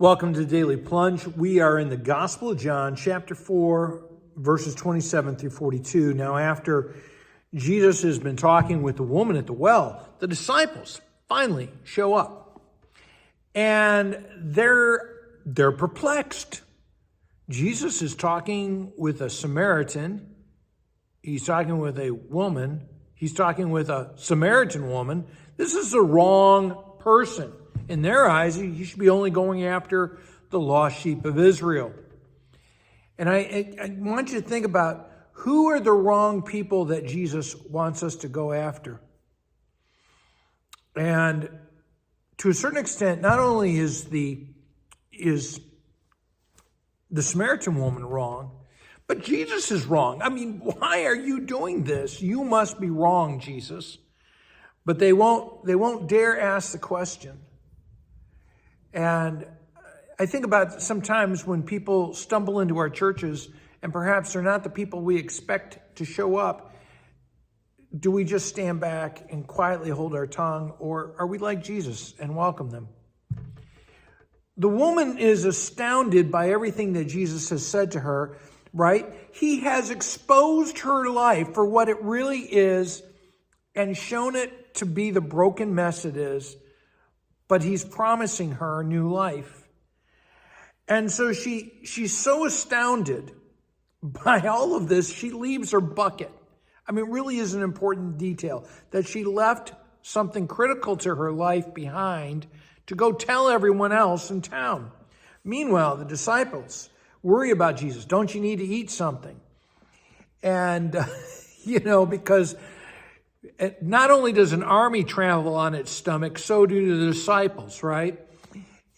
Welcome to Daily Plunge. We are in the Gospel of John, chapter 4, verses 27 through 42. Now, after Jesus has been talking with the woman at the well, the disciples finally show up. And they're perplexed. Jesus is talking with a Samaritan. He's talking with a woman. He's talking with a Samaritan woman. This is the wrong person. In their eyes, he should be only going after the lost sheep of Israel. And I want you to think about who are the wrong people that Jesus wants us to go after. And to a certain extent, not only is the Samaritan woman wrong, but Jesus is wrong. I mean, why are you doing this? You must be wrong, Jesus. But they won't dare ask the question. And I think about sometimes when people stumble into our churches and perhaps they're not the people we expect to show up, do we just stand back and quietly hold our tongue, or are we like Jesus and welcome them? The woman is astounded by everything that Jesus has said to her, right? He has exposed her life for what it really is and shown it to be the broken mess it is. But he's promising her new life. And so she's so astounded by all of this, she leaves her bucket. I mean, it really is an important detail that she left something critical to her life behind to go tell everyone else in town. Meanwhile, the disciples worry about Jesus. Don't you need to eat something? And, because not only does an army travel on its stomach, so do the disciples, right?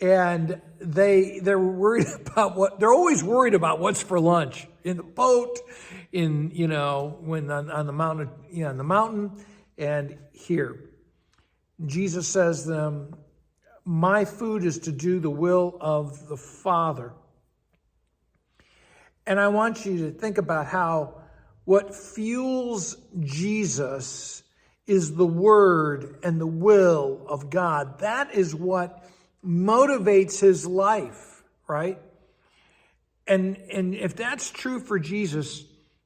And they're worried about they're always worried about what's for lunch in the boat, when on the mountain, and here. Jesus says to them, my food is to do the will of the Father. And I want you to think about how what fuels Jesus is the word and the will of God. That is what motivates his life, right? And if that's true for Jesus,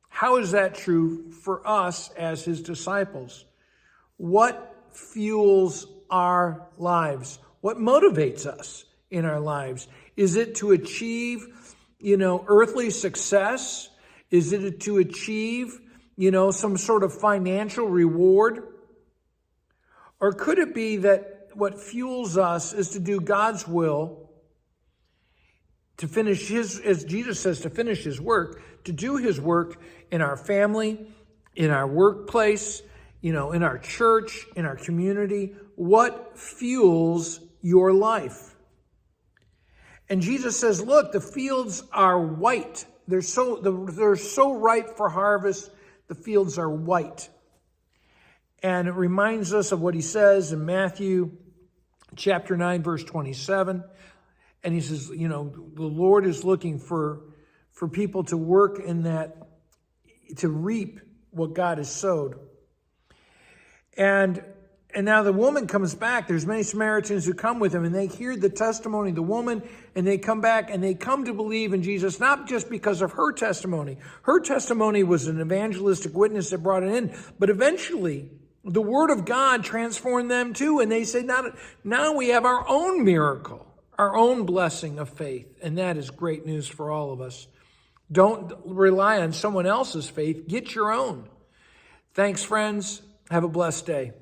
how is that true for us as his disciples? What fuels our lives? What motivates us in our lives? Is it to achieve, earthly success? Is it to achieve, some sort of financial reward? Or could it be that what fuels us is to do God's will, to finish as Jesus says, to finish his work, to do his work in our family, in our workplace, in our church, in our community? What fuels your life? And Jesus says, look, the fields are white. They're so ripe for harvest. The fields are white. And it reminds us of what he says in Matthew chapter 9, verse 27. And he says, the Lord is looking for people to work in that, to reap what God has sowed. And now the woman comes back. There's many Samaritans who come with him, and they hear the testimony of the woman, and they come back, and they come to believe in Jesus, not just because of her testimony. Her testimony was an evangelistic witness that brought it in, but eventually the word of God transformed them too, and they said, now we have our own miracle, our own blessing of faith, and that is great news for all of us. Don't rely on someone else's faith. Get your own. Thanks, friends. Have a blessed day.